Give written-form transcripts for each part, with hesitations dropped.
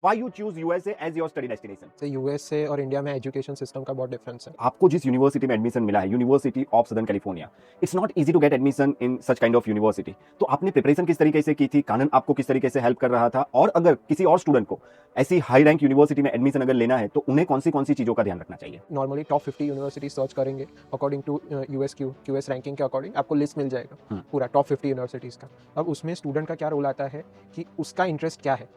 Why you choose USA as your study destination? तो USA और India में education system का बहुत डिफरेंस है। आपको जिस यूनिवर्सिटी में एडमिशन मिला है, University of Southern California, it's not easy to get admission in such kind of university. तो आपने प्रिपरेशन किस तरीके से की थी, कानन आपको किस तरीके से हेल्प कर रहा था, और अगर किसी और स्टूडेंट को ऐसी हाई रैंक यूनिवर्सिटी में एडमिशन अगर लेना है तो उन्हें कौन सी चीजों का ध्यान रखना चाहिए? नॉर्मली टॉप 50 यूनिवर्सिटी सर्च करेंगे अकॉर्डिंग टू क्यूएस रैंकिंग के अकॉर्डिंग आपको लिस्ट मिल जाएगा पूरा टॉप 50 यूनिवर्सिटीज़ का। अब उसमें स्टूडेंट का क्या रोल आता है कि उसका इंटरेस्ट क्या है।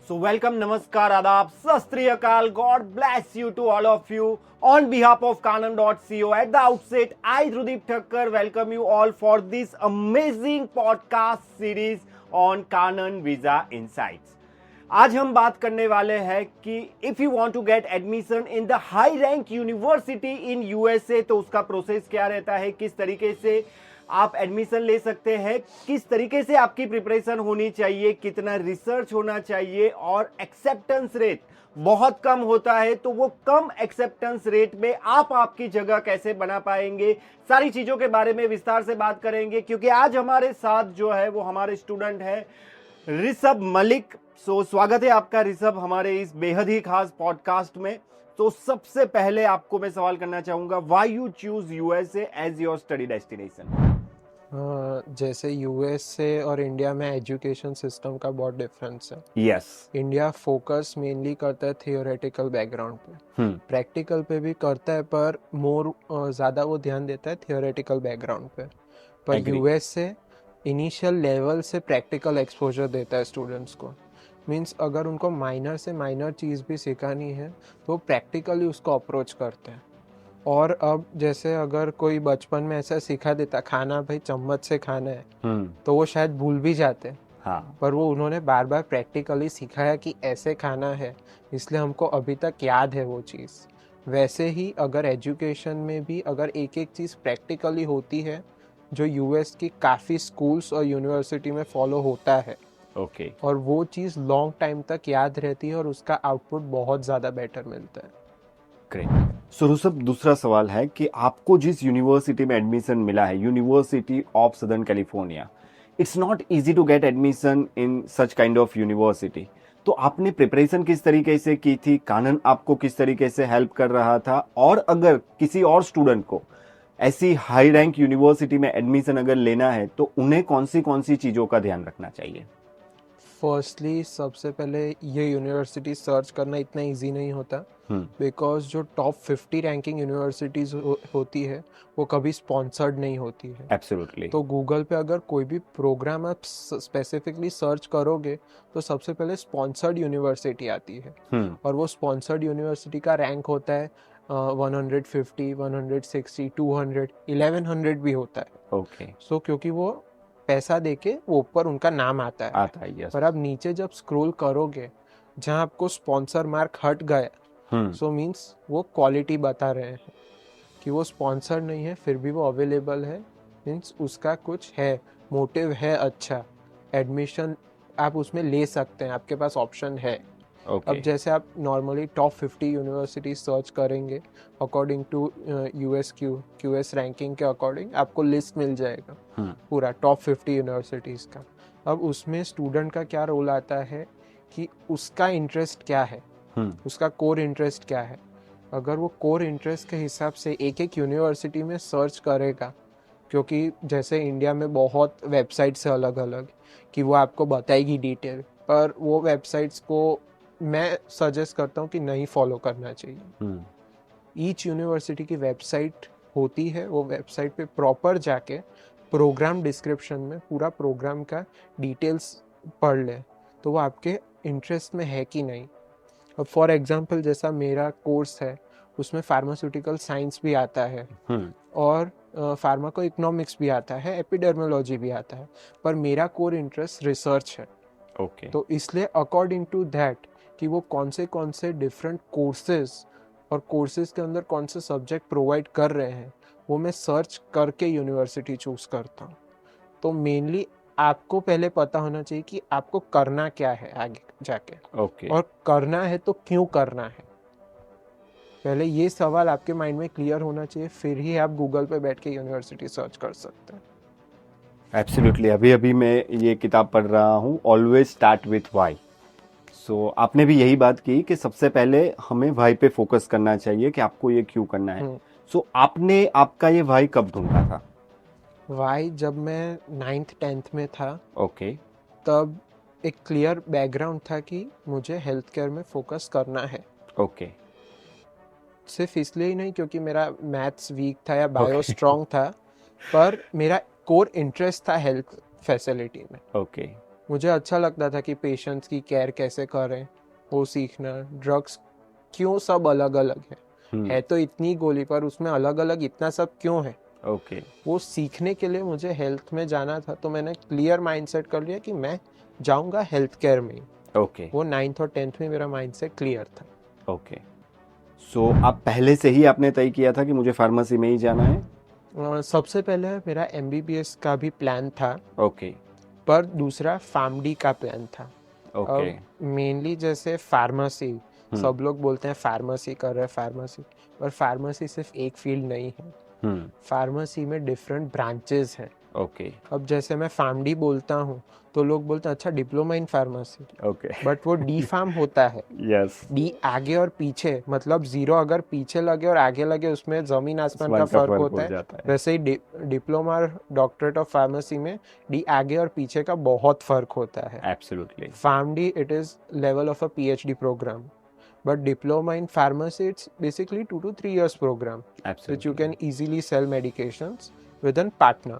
So welcome, namaskar, adab, sat sri akal, God bless you to all of you. On behalf of Kanan.co, at the outset, I, Rudeep Thakkar, welcome you all for this amazing podcast series on Kanan Visa Insights. आज हम बात करने वाले हैं कि if you want to get admission in the high rank university in USA तो उसका process क्या रहता है, किस तरीके से आप एडमिशन ले सकते हैं, किस तरीके से आपकी प्रिपरेशन होनी चाहिए, कितना रिसर्च होना चाहिए, और एक्सेप्टेंस रेट बहुत कम होता है तो वो कम एक्सेप्टेंस रेट में आप आपकी जगह कैसे बना पाएंगे, सारी चीजों के बारे में विस्तार से बात करेंगे। क्योंकि आज हमारे साथ जो है वो हमारे स्टूडेंट है ऋषभ मलिक। सो स्वागत है आपका ऋषभ हमारे इस बेहद ही खास पॉडकास्ट में। तो सबसे पहले आपको मैं सवाल करना चाहूंगा, why you choose USA as your study destination? जैसे यूएसए और इंडिया में एजुकेशन सिस्टम का बहुत डिफरेंस है। यस, इंडिया फोकस मेनली करता है थियोरेटिकल बैकग्राउंड पे, प्रैक्टिकल पे भी करता है पर ज़्यादा वो ध्यान देता है थियोरेटिकल बैकग्राउंड पे। पर यूएसए इनिशियल लेवल से प्रैक्टिकल एक्सपोजर देता है स्टूडेंट्स को। मीन्स अगर उनको माइनर से माइनर चीज़ भी सिखानी है तो प्रैक्टिकली उसको अप्रोच करते हैं। और अब जैसे अगर कोई बचपन में ऐसा सिखा देता खाना भाई चम्मच से खाना है तो वो शायद भूल भी जाते। हाँ, पर वो उन्होंने बार बार प्रैक्टिकली सिखाया कि ऐसे खाना है, इसलिए हमको अभी तक याद है वो चीज़। वैसे ही अगर एजुकेशन में भी अगर एक एक चीज़ प्रैक्टिकली होती है जो यूएस की काफ़ी स्कूल्स और यूनिवर्सिटी में फॉलो होता है, ओके, और वो चीज़ लॉन्ग टाइम तक याद रहती है और उसका आउटपुट बहुत ज़्यादा बेटर मिलता है। ग्रेट। सो ऋषभ, दूसरा सवाल है कि आपको जिस यूनिवर्सिटी में एडमिशन मिला है, University of Southern California, it's not easy to get admission in such kind of university. तो आपने प्रिपरेशन किस तरीके से की थी, कानन आपको किस तरीके से हेल्प कर रहा था, और अगर किसी और स्टूडेंट को ऐसी हाई रैंक यूनिवर्सिटी में एडमिशन अगर लेना है तो उन्हें कौन सी चीजों का ध्यान रखना चाहिए? फर्स्टली सबसे पहले ये यूनिवर्सिटी सर्च करना इतना इजी नहीं होता, बिकॉज जो टॉप 50 रैंकिंग यूनिवर्सिटीज़ होती है वो कभी स्पॉन्सर्ड नहीं होती है। एब्सोल्युटली। तो गूगल पे अगर कोई भी प्रोग्राम आप स्पेसिफिकली सर्च करोगे तो सबसे पहले स्पॉन्सर्ड यूनिवर्सिटी आती है, और वो स्पॉन्सर्ड यूनिवर्सिटी का रैंक होता है 150, 160, 200, 1100 भी होता है। ओके। सो क्योंकि वो पैसा देके वो ऊपर उनका नाम आता है। यस। पर आप नीचे जब स्क्रॉल करोगे जहाँ आपको स्पॉन्सर मार्क हट गया, सो मीन्स वो क्वालिटी बता रहे हैं कि वो स्पॉन्सर नहीं है फिर भी वो अवेलेबल है। मीन्स उसका कुछ है, मोटिव है, अच्छा एडमिशन आप उसमें ले सकते हैं, आपके पास ऑप्शन है। अब जैसे आप नॉर्मली टॉप 50 यूनिवर्सिटी सर्च करेंगे अकॉर्डिंग टू क्यूएस रैंकिंग के अकॉर्डिंग आपको लिस्ट मिल जाएगा पूरा टॉप 50 यूनिवर्सिटीज़ का। अब उसमें स्टूडेंट का क्या रोल आता है कि उसका इंटरेस्ट क्या है, उसका कोर इंटरेस्ट क्या है। अगर वो कोर इंटरेस्ट के हिसाब से एक एक यूनिवर्सिटी में सर्च करेगा, क्योंकि जैसे इंडिया में बहुत वेबसाइट्स है अलग अलग कि वो आपको बताएगी डिटेल, पर वो वेबसाइट्स को मैं सजेस्ट करता हूँ कि नहीं फॉलो करना चाहिए। ईच यूनिवर्सिटी की वेबसाइट होती है, वो वेबसाइट पे प्रॉपर जाके प्रोग्राम डिस्क्रिप्शन में पूरा प्रोग्राम का डिटेल्स पढ़ ले तो वो आपके इंटरेस्ट में है कि नहीं। अब फॉर एग्जांपल जैसा मेरा कोर्स है उसमें फार्मास्यूटिकल साइंस भी आता है और फार्माको इकोनॉमिक्स भी आता है, एपिडर्मोलॉजी भी आता है, पर मेरा कोर इंटरेस्ट रिसर्च है। तो इसलिए अकॉर्डिंग टू दैट कि वो कौन से डिफरेंट कोर्सेज और कोर्सेज के अंदर कौन से सब्जेक्ट प्रोवाइड कर रहे हैं वो मैं सर्च करके यूनिवर्सिटी चूज करता हूँ। तो मेनली आपको पहले पता होना चाहिए कि आपको करना क्या है आगे जाके, और करना है तो क्यों करना है। पहले ये सवाल आपके माइंड में क्लियर होना चाहिए, फिर ही आप गूगल पे बैठ के यूनिवर्सिटी सर्च कर सकते हैं। एब्सोल्युटली, अभी अभी मैं ये किताब पढ़ रहा हूँ, ऑलवेज स्टार्ट विथ वाई। सो आपने भी यही बात की कि सबसे पहले हमें वाई पे फोकस करना चाहिए कि आपको ये क्यों करना है। सो आपने आपका ये वाई कब ढूंढा था? वाई जब मैं 9th-10th में था, ओके। तब एक क्लियर बैकग्राउंड था कि मुझे हेल्थ केयर में फोकस करना है। ओके। सिर्फ इसलिए ही नहीं क्योंकि मेरा मैथ्स वीक था या बायो Okay. स्ट्रॉन्ग था, पर मेरा कोर इंटरेस्ट था हेल्थ फैसिलिटी में। ओके। मुझे अच्छा लगता था कि पेशेंट्स की केयर कैसे करें, वो सीखना। ड्रग्स क्यों सब अलग अलग है तो इतनी गोली, पर उसमें अलग अलग इतना सब क्यों है, ओके। वो सीखने के लिए मुझे हेल्थ में जाना था। तो मैंने क्लियर माइंडसेट कर लिया कि मैं जाऊंगा हेल्थ केयर में ही। ओके। वो 9th और 10th में मेरा माइंडसेट क्लियर था। ओके। सो आप पहले से ही आपने तय किया था कि मुझे फार्मेसी में ही जाना है? सबसे पहले मेरा एमबीबीएस का भी प्लान था, ओके। पर दूसरा फार्मडी का प्लान था। ओके। अब मेनली जैसे फार्मेसी, सब लोग बोलते हैं फार्मेसी कर रहे हैं फार्मेसी, पर फार्मेसी सिर्फ एक फील्ड नहीं है। फार्मेसी में डिफरेंट ब्रांचेस हैं। ओके। अब जैसे मैं फार्मडी बोलता हूँ तो लोग बोलते हैं अच्छा diploma in pharmacy, okay. But वो डी फार्म होता है। यस। डी आगे और पीछे, मतलब 0 अगर पीछे लगे और आगे लगे उसमें जमीन आसमान का आसमान का फर्क फर्क होता हो है। जाता है। वैसे ही डिप्लोमा और डॉक्टरेट ऑफ फार्मेसी में डी आगे और पीछे का बहुत फर्क होता है। Absolutely. PharmD it is level of a PhD program, but diploma in pharmacy it's basically 2 to 3 years program, which you absolutely. can easily sell medications with a partner.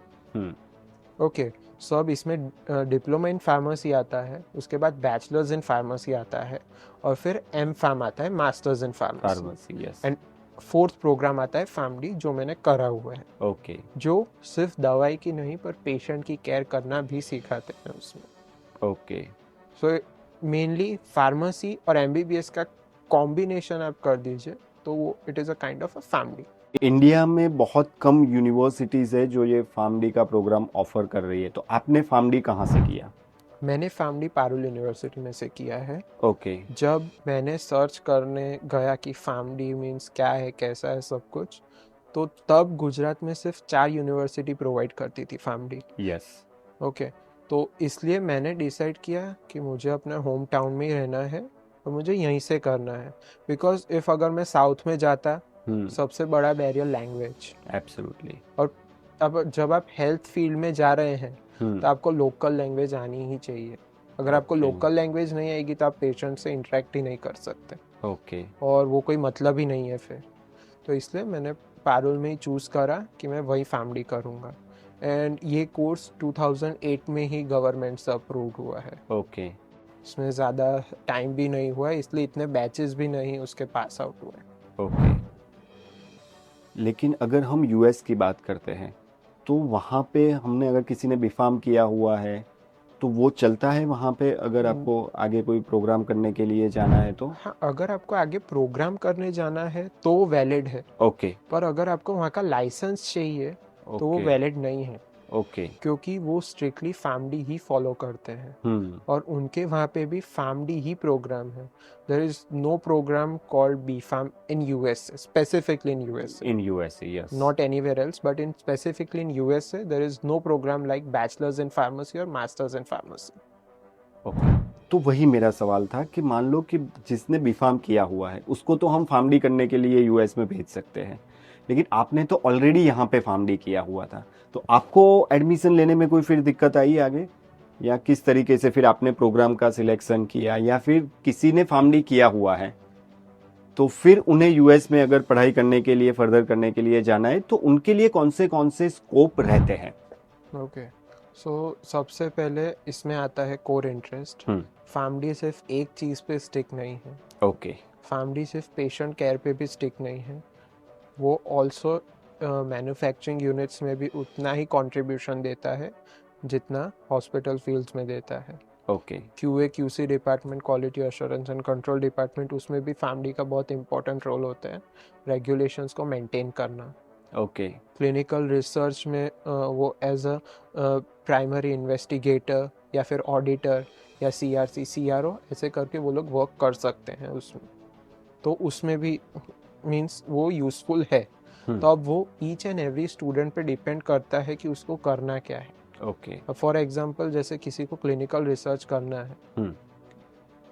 Okay, so अब इसमें डिप्लोमा इन फार्मेसी आता है, उसके बाद bachelors in pharmacy आता है, और फिर एम फार्म आता है, masters in pharmacy. Pharmacy, yes. And 4th program आता है फार्मडी, जो मैंने करा हुआ है। ओके। जो सिर्फ दवाई की नहीं पर पेशेंट की केयर करना भी सिखाते हैं उसमें। ओके। सो मेनली फार्मेसी और एमबीबीएस का कॉम्बिनेशन आप कर दीजिए तो वो it is a kind of a family. India में बहुत कम यूनिवर्सिटीज़ है जो ये फार्मडी का प्रोग्राम ऑफर कर रही है, तो आपने फार्मडी कहाँ से किया? मैंने फैमिली पारुल यूनिवर्सिटी में से किया है। ओके। जब मैंने सर्च करने गया कि फैमिली मीन्स क्या है, कैसा है सब कुछ, तो तब गुजरात में सिर्फ 4 यूनिवर्सिटी प्रोवाइड करती थी फैमिली। यस। ओके, तो इसलिए मैंने डिसाइड किया कि मुझे अपने होम टाउन में ही रहना है और मुझे यहीं से करना है। बिकॉज इफ़ अगर मैं साउथ में जाता, सबसे बड़ा बैरियर लैंग्वेज। एब्सोल्युटली। और अब जब आप हेल्थ फील्ड में जा रहे हैं तो आपको लोकल लैंग्वेज आनी ही चाहिए। अगर आपको लोकल लैंग्वेज नहीं आएगी तो आप पेशेंट से इंटरेक्ट ही नहीं कर सकते। ओके। और वो कोई मतलब ही नहीं है फिर। तो इसलिए मैंने पारुल में ही चूज़ करा कि मैं वही फैमिली करूँगा। एंड ये कोर्स 2008 में ही गवर्नमेंट से अप्रूव हुआ है। ओके। इसमें ज़्यादा टाइम भी नहीं हुआ है, इसलिए इतने बैचेस भी नहीं उसके पास आउट हुए। ओके। लेकिन अगर हम यूएस की बात करते हैं तो वहाँ पे हमने अगर किसी ने बीफार्म किया हुआ है तो वो चलता है वहाँ पे, अगर आपको आगे कोई प्रोग्राम करने के लिए जाना है तो? हाँ, अगर आपको आगे प्रोग्राम करने जाना है तो वो वैलिड है। ओके। पर अगर आपको वहाँ का लाइसेंस चाहिए तो वो वैलिड नहीं है। ओके। क्योंकि वो स्ट्रिक्टली फैमिली ही फॉलो करते हैं और उनके वहाँ पे भी फैमिली ही प्रोग्राम है। There is no program called B pharm in USA, specifically in USA. In USA, yes. Not anywhere else, but in specifically in USA there is no program like bachelors in pharmacy और masters in pharmacy. Okay. तो वही मेरा सवाल था कि मान लो कि जिसने बीफार्म किया हुआ है उसको तो हम फार्मडी करने के लिए यूएस में भेज सकते हैं, लेकिन आपने तो ऑलरेडी यहाँ पे फार्मडी किया हुआ था, तो आपको एडमिशन लेने में कोई फिर दिक्कत आई आगे, या किस तरीके से फिर आपने प्रोग्राम का सिलेक्शन किया, या फिर किसी ने फार्मडी किया हुआ है तो फिर उन्हें यूएस में अगर पढ़ाई करने के लिए, फर्दर करने के लिए जाना है तो उनके लिए कौन से स्कोप रहते हैं? ओके, सो सबसे पहले इसमें आता है कोर इंटरेस्ट। फैमिली सिर्फ एक चीज़ पे स्टिक नहीं है। ओके। फैमिली सिर्फ पेशेंट केयर पे भी स्टिक नहीं है, वो ऑल्सो मैन्युफैक्चरिंग यूनिट्स में भी उतना ही कंट्रीब्यूशन देता है जितना हॉस्पिटल फील्ड्स में देता है। Okay. QA QC department, quality assurance and control department, उसमें भी फैमिली का बहुत इंपॉर्टेंट रोल होता है रेगुलेशंस को मेंटेन करना। ओके। क्लिनिकल रिसर्च में वो एज अ प्राइमरी इन्वेस्टिगेटर या फिर ऑडिटर या सीआरसी, सीआरओ ऐसे करके वो लोग वर्क कर सकते हैं उसमें। तो उसमें भी मीन्स वो यूजफुल है। तो अब वो ईच एंड एवरी स्टूडेंट पे डिपेंड करता है कि उसको करना क्या है। ओके। फॉर एग्जांपल जैसे किसी को क्लिनिकल रिसर्च करना है,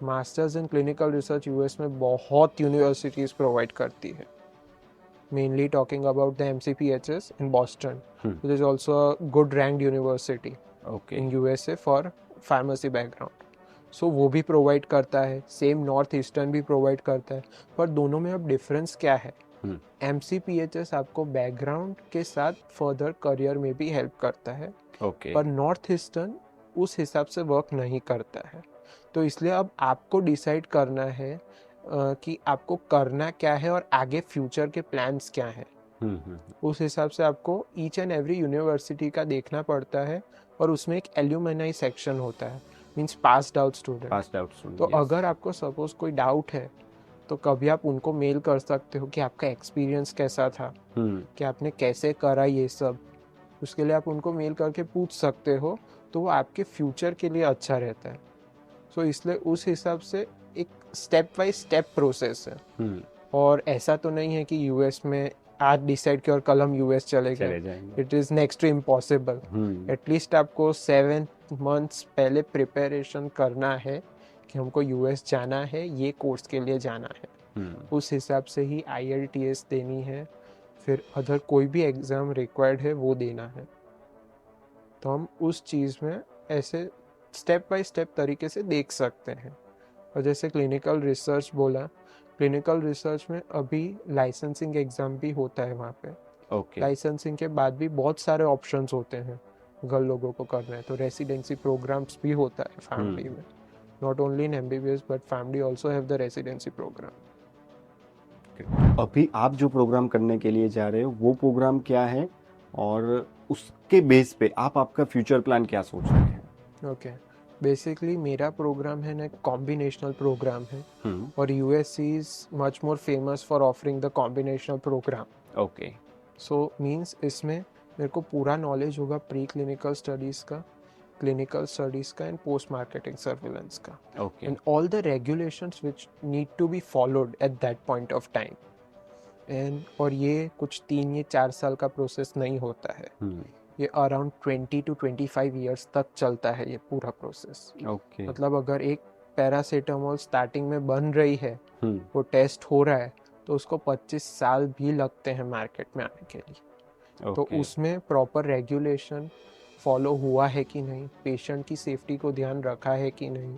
masters in clinical research US में बहुत यूनिवर्सिटीज प्रोवाइड करती है, mainly talking about the MCPHS in Boston, which is also a good ranked university in USA for pharmacy background. So वो भी प्रोवाइड करता है, सेम नॉर्थ ईस्टर्न भी provide करता है, पर दोनों में अब डिफरेंस क्या है? एमसीपीएचएस आपको बैकग्राउंड के साथ फर्दर करियर में भी हेल्प करता है, पर नॉर्थ ईस्टर्न उस हिसाब से वर्क नहीं करता है। तो इसलिए अब आपको डिसाइड करना है कि आपको करना क्या है और आगे फ्यूचर के प्लान्स क्या है। उस हिसाब से आपको ईच एंड एवरी यूनिवर्सिटी का देखना पड़ता है, और उसमें एक एल्यूमिनाई सेक्शन होता है, मींस पास्ड आउट स्टूडेंट। तो अगर आपको सपोज कोई डाउट है तो कभी आप उनको मेल कर सकते हो कि आपका एक्सपीरियंस कैसा था, कि आपने कैसे करा ये सब। उसके लिए आप उनको मेल करके पूछ सकते हो, तो वो आपके फ्यूचर के लिए अच्छा रहता है। सो इसलिए उस हिसाब से एक स्टेप बाय स्टेप प्रोसेस है। और ऐसा तो नहीं है कि यूएस में आज डिसाइड किया और कल हम यूएस चले जाएंगे। It is next to impossible. At least आपको 7 मंथ्स पहले प्रिपरेशन करना है कि हमको यूएस जाना है, ये कोर्स के लिए जाना है। उस हिसाब से ही IELTS देनी है, फिर अदर कोई भी एग्ज़ाम रिक्वायर्ड है वो देना है। तो हम उस चीज़ में ऐसे स्टेप बाय स्टेप तरीके से देख सकते हैं। और जैसे क्लिनिकल रिसर्च बोला, क्लिनिकल रिसर्च में अभी लाइसेंसिंग एग्ज़ाम भी होता है वहाँ पे। लाइसेंसिंग के बाद भी बहुत सारे ऑप्शंस होते हैं अगर लोगों को करना है। तो रेसिडेंसी प्रोग्राम्स भी होता है फैमिली में, not only in MBBS but family also have the residency program. अभी आप जो प्रोग्राम करने के लिए जा रहे हो वो प्रोग्राम क्या है, और उसके बेस पे आप आपका फ्यूचर प्लान क्या सोच रहे हैं? ओके, बेसिकली मेरा प्रोग्राम है ना, कॉम्बिनेशनल प्रोग्राम है, और US is much more famous for offering the combinational program. Okay. So means इसमें मेरे को पूरा नॉलेज होगा प्री क्लिनिकल स्टडीज़ का, क्लिनिकल स्टडीज़ का, एंड पोस्ट मार्केटिंग सर्विलेंस का, and all the regulations which need to be followed at that point of time. And और ये कुछ 3 या 4 साल का प्रोसेस नहीं होता है, ये अराउंड 20 to 25 ईयर्स तक चलता है ये पूरा प्रोसेस। मतलब अगर एक पैरासीटामोल स्टार्टिंग में बन रही है, वो टेस्ट हो रहा है, तो उसको 25 साल भी लगते हैं मार्केट में आने के लिए। तो उसमें प्रॉपर रेगुलेशन फॉलो हुआ है कि नहीं, पेशेंट की सेफ्टी को ध्यान रखा है कि नहीं,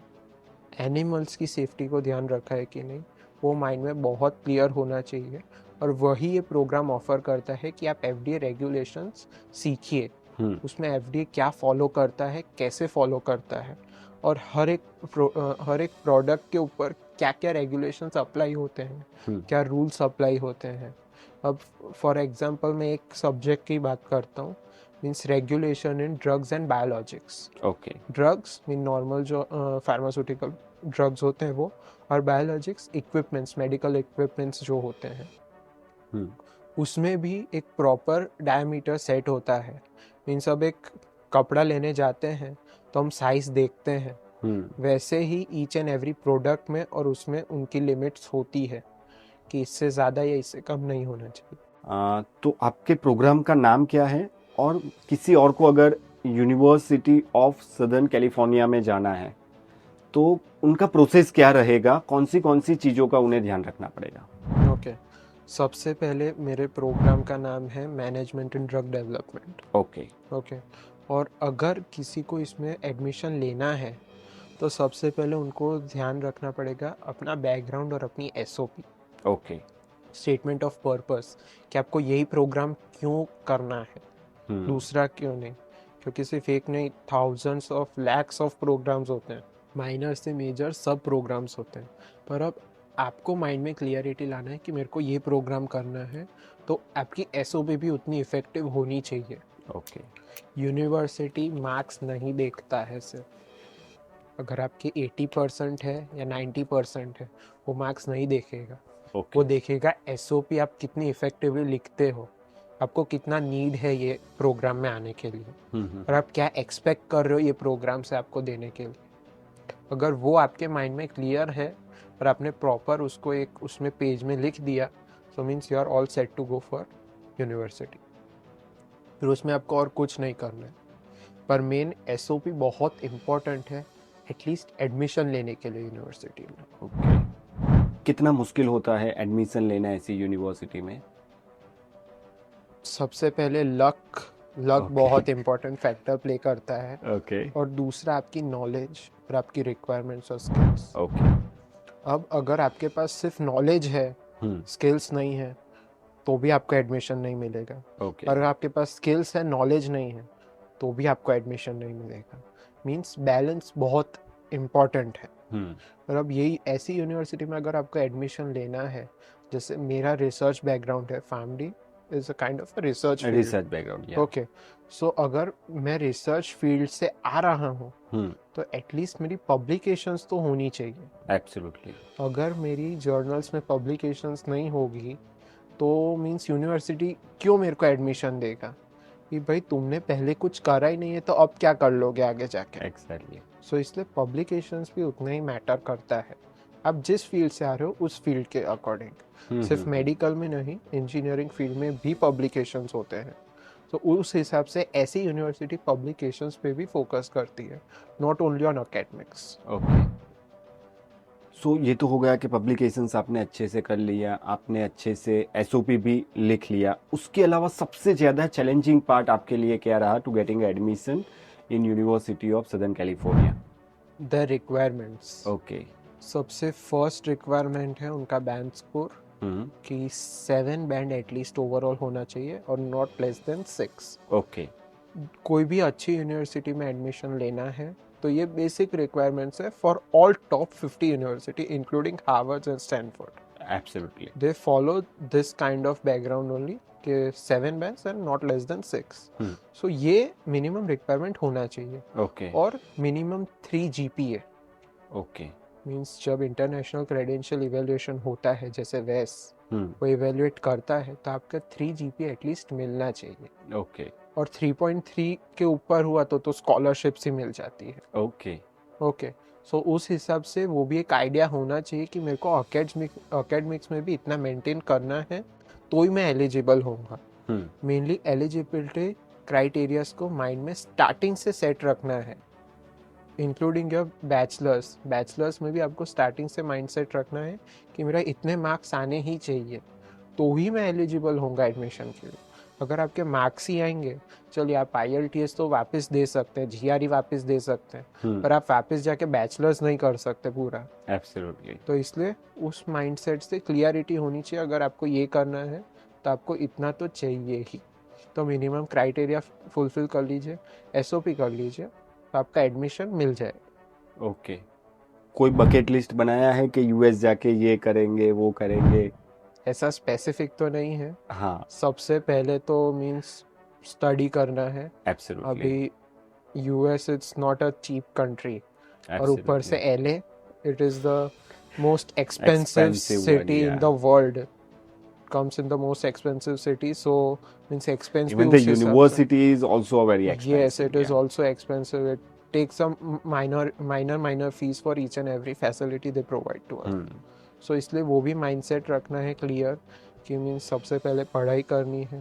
एनिमल्स की सेफ्टी को ध्यान रखा है कि नहीं, वो माइंड में बहुत क्लियर होना चाहिए। और वही ये प्रोग्राम ऑफर करता है कि आप FDA रेगुलेशंस सीखिए, उसमें FDA क्या फॉलो करता है, कैसे फॉलो करता है, और हर एक प्रोडक्ट के ऊपर क्या क्या रेगुलेशंस अप्लाई होते हैं, क्या रूल्स अप्लाई होते हैं। अब फॉर एग्जांपल मैं एक सब्जेक्ट की बात करता हूँ, means regulation in drugs and biologics. Drugs mean normal जो फार्मास्यूटिकल ड्रग्स होते हैं वो, और बायोलॉजिक्स इक्विपमेंट्स, मेडिकल इक्विपमेंट्स जो होते हैं, उसमें भी एक प्रॉपर डायमीटर सेट होता है। मीन्स अब एक कपड़ा लेने जाते हैं तो हम साइज देखते हैं, वैसे ही ईच एंड एवरी प्रोडक्ट में और उसमें उनकी लिमिट्स होती है कि इससे ज़्यादा या इससे कम नहीं होना चाहिए। तो आपके प्रोग्राम का नाम क्या है, और किसी और को अगर यूनिवर्सिटी ऑफ सदर्न कैलिफोर्निया में जाना है तो उनका प्रोसेस क्या रहेगा, कौन सी चीज़ों का उन्हें ध्यान रखना पड़ेगा? ओके, सबसे पहले मेरे प्रोग्राम का नाम है मैनेजमेंट इन ड्रग डेवलपमेंट। ओके, और अगर किसी को इसमें एडमिशन लेना है तो सबसे पहले उनको ध्यान रखना पड़ेगा अपना बैकग्राउंड और अपनी SOP, स्टेटमेंट ऑफ पर्पस, कि आपको यही प्रोग्राम क्यों करना है, दूसरा क्यों नहीं। क्योंकि सिर्फ एक नहीं, thousands of lakhs of programs होते हैं, माइनर से मेजर सब प्रोग्राम्स होते हैं। पर अब आपको माइंड में क्लियरिटी लाना है कि मेरे को ये प्रोग्राम करना है, तो आपकी SOP भी उतनी इफेक्टिव होनी चाहिए। यूनिवर्सिटी मार्क्स नहीं देखता है सिर्फ, अगर आपके 80% है या 90% है, वो मार्क्स नहीं देखेगा। वो देखेगा SOP आप कितनी इफेक्टिवली लिखते हो, आपको कितना नीड है ये प्रोग्राम में आने के लिए, और आप क्या एक्सपेक्ट कर रहे हो ये प्रोग्राम से आपको देने के लिए। अगर वो आपके माइंड में क्लियर है और आपने प्रॉपर उसको एक उसमें पेज में लिख दिया, so means you are all set to go for university. फिर उसमें आपको और कुछ नहीं करना है, पर मेन एसओपी बहुत इम्पोर्टेंट है एटलीस्ट एडमिशन लेने के लिए यूनिवर्सिटी में। ओके, कितना मुश्किल होता है एडमिशन लेना ऐसी यूनिवर्सिटी में? सबसे पहले लक Okay. बहुत इम्पोर्टेंट फैक्टर प्ले करता है, ओके और दूसरा आपकी नॉलेज और आपकी रिक्वायरमेंट्स और स्किल्स। ओके अब अगर आपके पास सिर्फ नॉलेज है, स्किल्स नहीं है, तो भी आपको एडमिशन नहीं मिलेगा। ओके और अगर आपके पास स्किल्स है, नॉलेज नहीं है, तो भी आपको एडमिशन नहीं मिलेगा। मींस बैलेंस बहुत इम्पॉर्टेंट है। और अब यही ऐसी यूनिवर्सिटी में अगर आपको एडमिशन लेना है, जैसे मेरा रिसर्च बैकग्राउंड है, family is a kind of research background. Okay, so अगर मैं रिसर्च फील्ड से आ रहा हूँ, तो एटलीस्ट मेरी पब्लिकेशंस तो होनी चाहिए। एब्सोल्युटली। अगर मेरी जर्नल्स में पब्लिकेशंस नहीं होगी, तो मींस यूनिवर्सिटी क्यों मेरे को एडमिशन देगा कि भाई तुमने पहले कुछ करा ही नहीं है, तो अब क्या कर लोगे आगे जाके। एग्जैक्टली। सो इसलिए पब्लिकेशंस भी उतना ही मैटर करता है। आप जिस फील्ड से आ रहे हो उस फील्ड के अकॉर्डिंग, सिर्फ मेडिकल में नहीं, इंजीनियरिंग फील्ड में भी पब्लिकेशंस होते हैं। तो उस हिसाब से ऐसी यूनिवर्सिटी पब्लिकेशंस पे भी फोकस करती है, not only on academics. Okay, so ये तो हो गया कि पब्लिकेशंस आपने अच्छे से कर लिया, आपने अच्छे से एसओपी भी लिख लिया। उसके अलावा सबसे ज़्यादा चैलेंजिंग पार्ट आपके लिए क्या रहा to getting admission in University of Southern California? The requirements. Okay. सबसे फर्स्ट रिक्वायरमेंट है उनका बैंड स्कोर, कि 7 बैंड एटलीस्ट ओवरऑल होना चाहिए और नॉट लेस देन 6। ओके। कोई भी अच्छी यूनिवर्सिटी में एडमिशन लेना है तो ये बेसिक रिक्वायरमेंट्स है for all top 50 university including Harvard and Stanford. Absolutely. They follow this kind of background only, कि 7 bands and not less than 6। सो ये मिनिमम रिक्वायरमेंट होना चाहिए। ओके। और मिनिमम 3 जीपीए। ओके। मीन्स जब इंटरनेशनल क्रेडेंशियल इवेल्युएशन होता है, जैसे वेस वो इवेल्युएट करता है, तो आपका 3 जीपीए एटलीस्ट मिलना चाहिए। ओके। और 3.3 के ऊपर हुआ तो स्कॉलरशिप्स ही मिल जाती है। ओके। ओके, सो उस हिसाब से वो भी एक आइडिया होना चाहिए कि मेरे को अकेडमिक्स में भी इतना मेंटेन करना है तो ही मैं एलिजिबल होऊंगा। मेनली एलिजिबिलिटी क्राइटेरियाज को माइंड में स्टार्टिंग से सेट रखना है, इंक्लूडिंग योर बैचलर्स में भी आपको स्टार्टिंग से माइंडसेट रखना है कि मेरा इतने मार्क्स आने ही चाहिए तो ही मैं एलिजिबल होऊंगा एडमिशन के लिए। अगर आपके मार्क्स ही आएंगे, चलिए आप IELTS तो वापस दे सकते हैं, GRE वापस दे सकते हैं, पर आप वापस जाके बैचलर्स नहीं कर सकते पूरा। एब्सोल्युटली। तो इसलिए उस माइंडसेट से क्लियरिटी होनी चाहिए, अगर आपको ये करना है तो आपको इतना तो चाहिए ही। तो मिनिमम क्राइटेरिया फुलफिल कर लीजिए, SOP कर लीजिए, तो आपका एडमिशन मिल जाए। ओके। कोई बकेट लिस्ट बनाया है कि यूएस जाके ये करेंगे वो करेंगे? ऐसा स्पेसिफिक तो नहीं है। हाँ। सबसे पहले तो मींस स्टडी करना है। एब्सोल्युटली। अभी US it's not a cheap country, और ऊपर से LA, it is the most expensive Expensive one, city in yeah. The world, comes in the most expensive city, so means expense Even भी the उस हिसाब से। university is also very expensive. Yes, it is yeah. also expensive. It takes some minor fees for each and every facility they provide to us. So इसलिए वो भी mindset रखना है clear, कि मीन्स सबसे पहले पढ़ाई करनी है,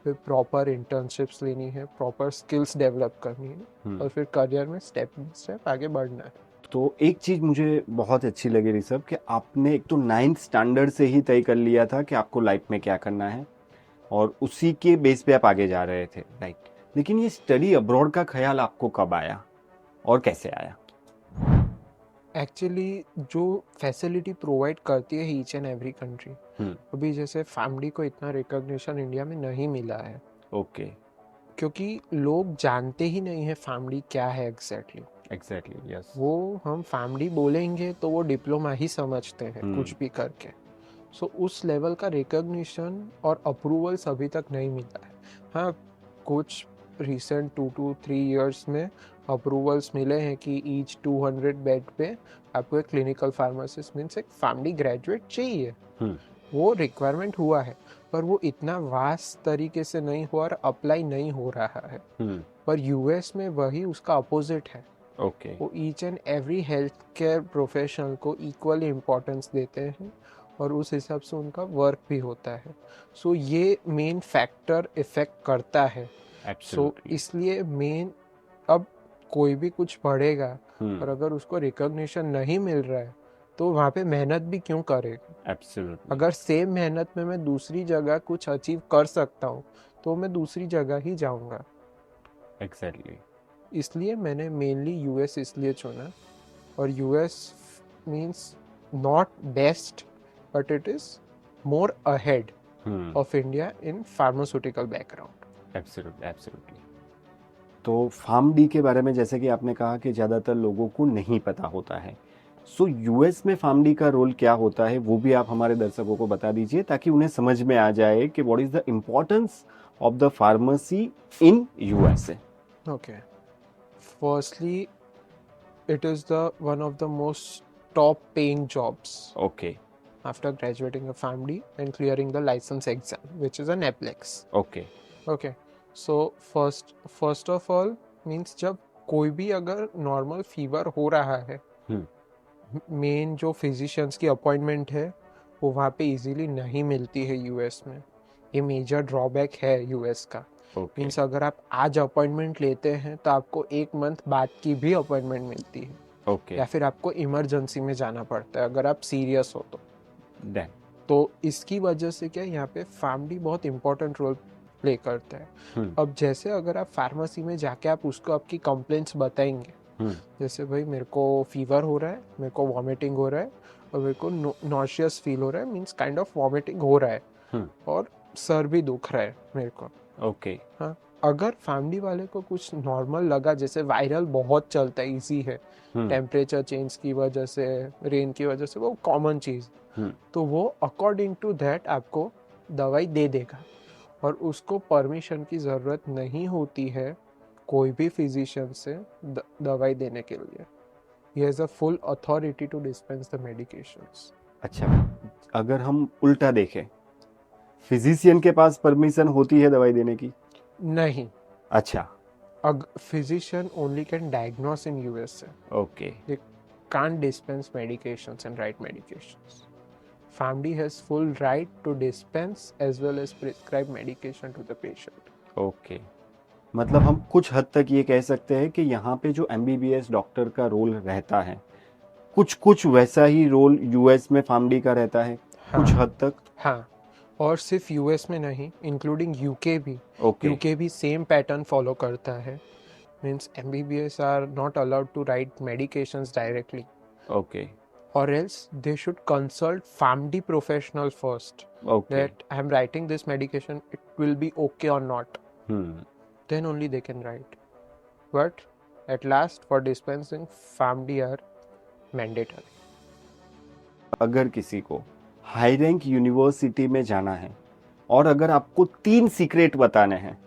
फिर प्रॉपर इंटर्नशिप्स लेनी है, प्रॉपर स्किल्स डेवलप करनी है, और फिर करियर में स्टेप बाय स्टेप आगे बढ़ना है। तो एक चीज मुझे बहुत अच्छी लगी ऋषभ, कि आपने एक तो 9th स्टैंडर्ड से ही तय कर लिया था कि आपको लाइफ में क्या करना है, और उसी के बेस पे आप आगे जा रहे थे, राइट? लेकिन ये स्टडी अब्रॉड का ख्याल आपको कब आया और कैसे आया? एक्चुअली जो फैसिलिटी प्रोवाइड करती है ईच एंड एवरी कंट्री, अभी जैसे फैमिली को इतना रिकॉग्निशन इंडिया में नहीं मिला है। ओके। क्योंकि लोग जानते ही नहीं है फैमिली क्या है एग्जैक्टली, यस। वो हम फैमिली बोलेंगे तो वो डिप्लोमा ही समझते हैं कुछ भी करके। सो उस लेवल का रिकॉग्निशन और अप्रूवल्स अभी तक नहीं मिला है। हाँ, कुछ रिसेंट 2 to 3 years में अप्रूवल्स मिले हैं कि ईच 200 बेड पे आपको एक क्लिनिकल फार्मासिस्ट मीन्स एक फैमिली ग्रेजुएट चाहिए। वो रिक्वायरमेंट हुआ है, पर वो इतना वास्ट तरीके से नहीं हुआ और अप्लाई नहीं हो रहा है। पर US में वही उसका अपोजिट है। ओके। वो each and every health care professional को इक्वली इम्पोर्टेंस देते हैं, और उस हिसाब से उनका वर्क भी होता है। सो ये मेन फैक्टर इफेक्ट करता है। सो इसलिए मेन अब कोई भी कुछ पढ़ेगा हम्म, और अगर उसको रिकॉग्निशन नहीं मिल रहा है तो वहाँ पे मेहनत भी क्यों करेगा। एब्सोल्युटली, अगर सेम मेहनत में मैं दूसरी जगह कुछ अचीव कर सकता हूँ तो मैं दूसरी जगह ही जाऊँगा। एग्जैक्टली। इसलिए मैंने मेनली यूएस इसलिए चुना। और US means not best but it is more ahead of India in pharmaceutical background. Absolutely, absolutely. तो फार्म डी के बारे में जैसे कि आपने कहा कि ज़्यादातर लोगों को नहीं पता होता है, सो यूएस में फार्म डी का रोल क्या होता है वो भी आप हमारे दर्शकों को बता दीजिए ताकि उन्हें समझ में आ जाए कि what is the importance of the pharmacy in USA. Okay. Firstly, it is the one of the most top paying jobs okay, after graduating a family and clearing the license exam, which is an APLEX. Okay, Okay. So first of all means जब कोई भी अगर normal fever हो रहा है, main जो physicians की appointment है वो वहाँ पे इजीली नहीं मिलती है यूएस में। ये मेजर ड्रॉबैक है यूएस का। ओके, मीन्स अगर आप आज अपॉइंटमेंट लेते हैं तो आपको 1 मंथ बाद की भी अपॉइंटमेंट मिलती है, ओके, या फिर आपको इमरजेंसी में जाना पड़ता है अगर आप सीरियस हो तो। डन, तो इसकी वजह से क्या यहाँ पे फैमिली बहुत इंपॉर्टेंट रोल प्ले करता है। अब जैसे अगर आप फार्मेसी में जाके आप उसको आपकी कंप्लेंट्स बताएंगे, जैसे भाई मेरे को फीवर हो रहा है, मेरे को वॉमिटिंग हो रहा है और मेरे को नॉशियस फील हो रहा है, मीन्स काइंड ऑफ वॉमिटिंग हो रहा है और सर भी दुख रहा है मेरे को। ओके, हाँ, अगर फैमिली वाले को कुछ नॉर्मल लगा, जैसे वायरल बहुत चलता है, इजी है, टेम्परेचर चेंज की वजह से, रेन की वजह से, वो कॉमन चीज़, तो वो अकॉर्डिंग टू दैट आपको दवाई दे देगा और उसको परमिशन की ज़रूरत नहीं होती है कोई भी फिजिशियन से दवाई देने के लिए। He has a full authority to dispense the medications. अच्छा, अगर हम उल्टा देखें, फिजिशियन के पास परमिशन होती है दवाई देने की? नहीं, अच्छा, physician only can diagnose in USA. Okay, They can't dispense medications and write medications. Family has full right to dispense as well as prescribe medication to the patient. Okay. मतलब हम कुछ हद तक ये कह सकते हैं कि यहाँ पे जो एमबीबीएस डॉक्टर का रोल रहता है, कुछ कुछ वैसा ही रोल यूएस में फार्मडी का रहता है, कुछ हद तक। हाँ, और सिर्फ यूएस में नहीं, इंक्लूडिंग यूके भी। ओके, यूके भी सेम पैटर्न फॉलो करता है। Means MBBS are not allowed to write medications directly, okay, or else they should consult PharmD professional first, ओके, that I am writing this medication, it will be okay or not. Hmm, Then only they can write. But at last for dispensing, PharmD are mandatory. अगर किसी को high rank university में जाना है और अगर आपको 3 सीक्रेट बताने हैं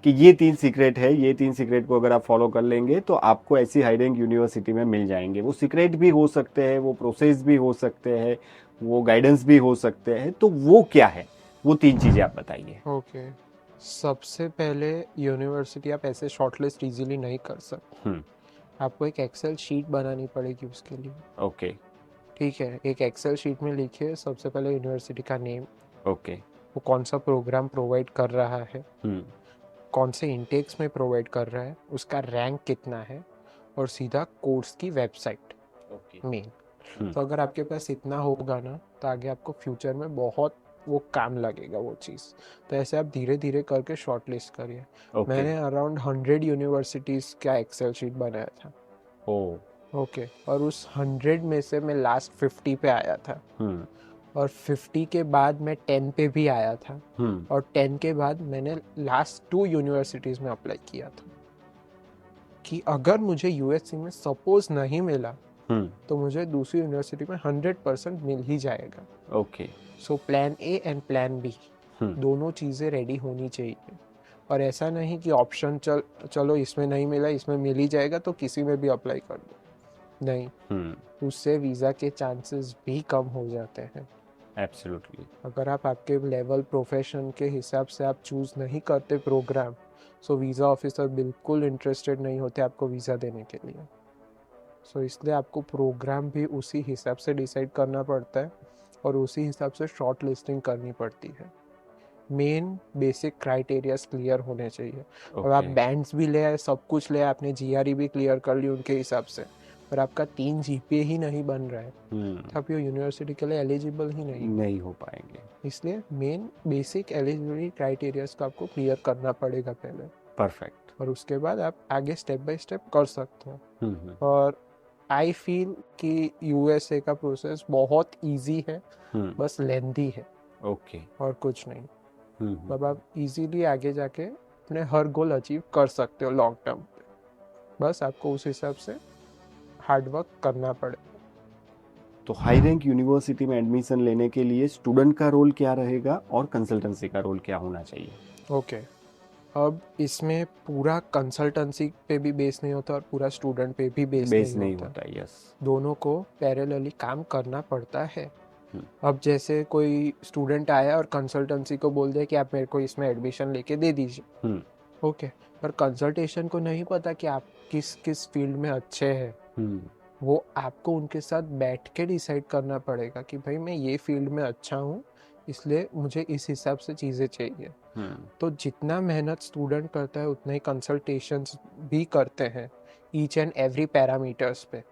कि ये 3 सीक्रेट है, ये 3 सीक्रेट को अगर आप फॉलो कर लेंगे तो आपको ऐसी हाई रैंक यूनिवर्सिटी में मिल जाएंगे। वो सीक्रेट भी हो सकते हैं, वो प्रोसेस भी हो सकते हैं, वो गाइडेंस भी हो सकते हैं, तो वो क्या है? वो 3 चीज़ें आप बताइए। Okay. सबसे पहले यूनिवर्सिटी आप ऐसे शॉर्टलिस्ट इजीली नहीं कर सकते। आपको एक एक्सेल शीट बनानी पड़ेगी उसके लिए। ओके, ठीक है, एक एक्सेल शीट में लिखिए सबसे पहले यूनिवर्सिटी का नेम, ओके, वो कौन सा प्रोग्राम प्रोवाइड कर रहा है, कौन से इंटेक्स में प्रोवाइड कर रहा है, उसका रैंक कितना है, और सीधा कोर्स की वेबसाइट मेन। तो अगर आपके पास इतना होगा ना तो आगे आपको फ्यूचर में बहुत वो काम लगेगा वो चीज़। तो ऐसे आप धीरे धीरे करके शॉर्ट लिस्ट करिए। मैंने अराउंड 100 यूनिवर्सिटीज़ का एक्सेल शीट बनाया था। ओके, और उस 100 में से मैं लास्ट 50 पे आया था, और 50 के बाद मैं 10 पे भी आया था, और 10 के बाद मैंने लास्ट 2 यूनिवर्सिटीज़ में अप्लाई किया था कि अगर मुझे यूएससी में सपोज नहीं मिला तो मुझे दूसरी यूनिवर्सिटी में 100% मिल ही जाएगा। Okay, so plan A and plan B दोनों चीज़ें रेडी होनी चाहिए। और ऐसा नहीं कि ऑप्शन चलो इसमें नहीं मिला, इसमें मिल ही जाएगा तो किसी में भी अप्लाई कर दो, नहीं, उससे वीज़ा के चांसेस भी कम हो जाते हैं। एब्सोल्युटली। अगर आप आपके लेवल प्रोफेशन के हिसाब से आप चूज़ नहीं करते प्रोग्राम, सो वीज़ा ऑफिसर बिल्कुल इंटरेस्टेड नहीं होते आपको वीज़ा देने के लिए। सो इसलिए आपको प्रोग्राम भी उसी हिसाब से डिसाइड करना पड़ता है और उसी हिसाब से शॉर्ट लिस्टिंग करनी पड़ती है। मेन बेसिक क्राइटेरियाज क्लियर होने चाहिए। और आप ओके बैंड्स भी ले आए, सब कुछ ले आए, आपने जीआरई भी क्लियर कर ली उनके हिसाब से, पर आपका 3 जीपीए ही नहीं बन रहा है तो आप ये यूनिवर्सिटी के लिए एलिजिबल ही नहीं नहीं हो पाएंगे। इसलिए मेन बेसिक एलिजिबिलिटी क्राइटेरियाज को आपको क्लियर करना पड़ेगा पहले, परफेक्ट। और उसके बाद आप आगे स्टेप बाय स्टेप कर सकते हो। और आई फील कि यूएसए का प्रोसेस बहुत इजी है, बस लेंथी है ओके और कुछ नहीं। मतलब आप इजीली आगे जाके अपने हर गोल अचीव कर सकते हो लॉन्ग टर्म पे, बस आपको उस हिसाब से हार्ड वर्क करना पड़े। तो हाई रैंक यूनिवर्सिटी में एडमिशन लेने के लिए स्टूडेंट का रोल क्या रहेगा और कंसल्टेंसी का रोल क्या होना चाहिए? ओके, अब इसमें पूरा कंसल्टेंसी पे भी बेस नहीं होता और पूरा स्टूडेंट पे भी बेस नहीं होता। यस। दोनों को पैरेलली काम करना पड़ता है। अब जैसे कोई स्टूडेंट आया और कंसल्टेंसी को बोल दिया कि आप मेरे को इसमें एडमिशन लेके दे दीजिए, ओके, पर कंसल्टेशन को नहीं पता कि आप किस किस फील्ड में अच्छे हैं। वो आपको उनके साथ बैठ के डिसाइड करना पड़ेगा कि भाई मैं ये फील्ड में अच्छा हूँ, इसलिए मुझे इस हिसाब से चीज़ें चाहिए। तो जितना मेहनत स्टूडेंट करता है उतना ही कंसल्टेशंस भी करते हैं ईच एंड एवरी पैरामीटर्स पे।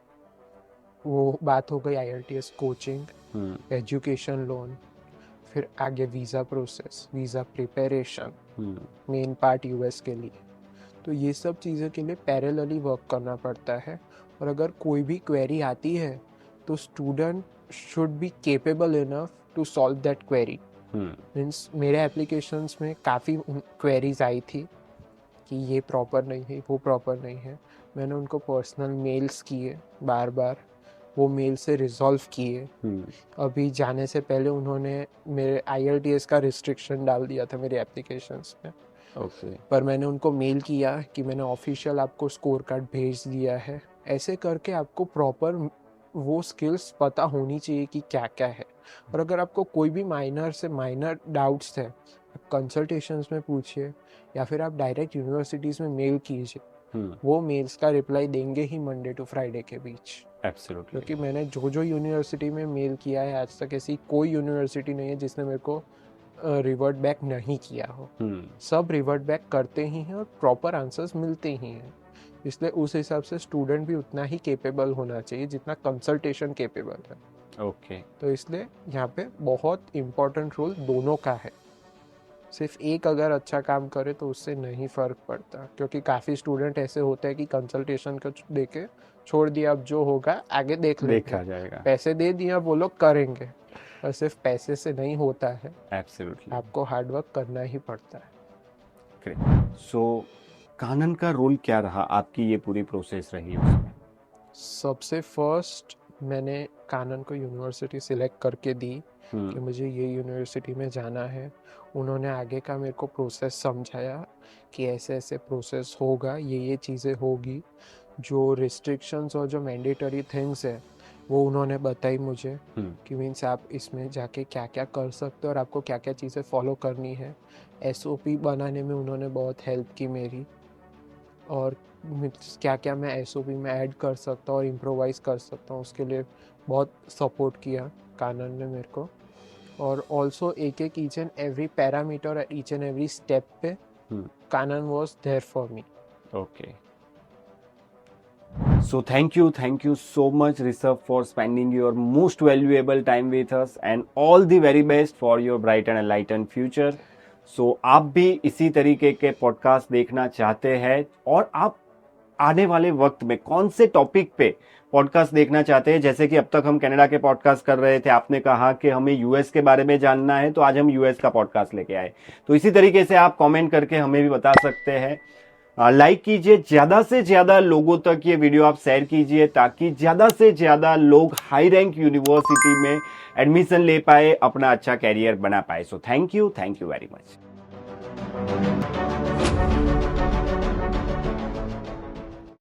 वो बात हो गई आईएलटीएस कोचिंग, एजुकेशन लोन, फिर आगे visa process, visa preparation, main part US के लिए। तो ये सब चीज़ों के लिए पैरेलली वर्क करना पड़ता है। और अगर कोई भी क्वेरी आती है तो student should be capable enough to solve that query. Means मेरे एप्लीकेशंस में काफ़ी क्वेरीज आई थी कि ये प्रॉपर नहीं है, वो प्रॉपर नहीं है। मैंने उनको पर्सनल मेल्स किए, बार बार वो मेल से रिजॉल्व किए। अभी जाने से पहले उन्होंने मेरे आईएलटीएस का रिस्ट्रिक्शन डाल दिया था मेरे एप्लीकेशंस में। पर मैंने उनको मेल किया कि मैंने ऑफिशियल आपको स्कोर कार्ड भेज दिया है। ऐसे करके आपको प्रॉपर वो स्किल्स पता होनी चाहिए कि क्या क्या है। और अगर आपको कोई भी माइनर से माइनर डाउट्स है, आप कंसल्टेशंस में पूछिए या फिर आप डायरेक्ट यूनिवर्सिटीज़ में मेल कीजिए। वो मेल्स का रिप्लाई देंगे ही मंडे टू फ्राइडे के बीच। एब्सोल्युटली। क्योंकि मैंने जो यूनिवर्सिटी में मेल किया है, आज तक ऐसी कोई यूनिवर्सिटी नहीं है जिसने मेरे को रिवर्ट बैक नहीं किया हो। सब रिवर्ट बैक करते ही हैं और प्रॉपर आंसर्स मिलते ही हैं। इसलिए उस हिसाब से स्टूडेंट भी उतना ही केपेबल होना चाहिए जितना कंसल्टेशन केपेबल है। ओके तो इसलिए यहाँ पे बहुत इम्पोर्टेंट रोल दोनों का है। सिर्फ एक अगर अच्छा काम करे तो उससे नहीं फर्क पड़ता, क्योंकि काफ़ी स्टूडेंट ऐसे होते हैं कि कंसल्टेशन को देके छोड़ दिया, अब जो होगा आगे देखा जाएगा। पैसे दे दिया, वो लोग करेंगे। और सिर्फ पैसे से नहीं होता है, एब्सोल्युटली आपको हार्ड वर्क करना ही पड़ता है। ग्रेट। सो कानन का रोल क्या रहा, आपकी ये पूरी प्रोसेस रही उसमें? सबसे फर्स्ट मैंने कानन को यूनिवर्सिटी सिलेक्ट करके दी कि मुझे ये यूनिवर्सिटी में जाना है। उन्होंने आगे का मेरे को प्रोसेस समझाया कि ऐसे ऐसे प्रोसेस होगा, ये चीज़ें होगी। जो रिस्ट्रिक्शंस और जो मैंडेटरी थिंग्स है वो उन्होंने बताई मुझे कि मीन्स आप इसमें जाके क्या क्या कर सकते हो और आपको क्या क्या चीज़ें फॉलो करनी है। एसओपी बनाने में उन्होंने बहुत हेल्प की मेरी, और क्या क्या मैं एसओपी में ऐड कर सकता हूँ और इम्प्रोवाइज़ कर सकता हूँ, उसके लिए बहुत सपोर्ट किया कानन ने मेरे को। और ऑल्सो एक एक each and every parameter, each and every step पे Kanan was there for me. Okay, so thank you so much Rishabh for spending your most valuable time with us, and all the very best for your bright and enlightened future. So आप भी इसी तरीके के podcast देखना चाहते हैं और आप आने वाले वक्त में कौन से टॉपिक पे पॉडकास्ट देखना चाहते हैं? जैसे कि अब तक हम कनाडा के पॉडकास्ट कर रहे थे, आपने कहा कि हमें यूएस के बारे में जानना है, तो आज हम यूएस का पॉडकास्ट लेके आए। तो इसी तरीके से आप कमेंट करके हमें भी बता सकते हैं। लाइक कीजिए, ज्यादा से ज्यादा लोगों तक ये वीडियो आप शेयर कीजिए ताकि ज्यादा से ज्यादा लोग हाई रैंक यूनिवर्सिटी में एडमिशन ले पाए, अपना अच्छा कैरियर बना पाए। So thank you very much.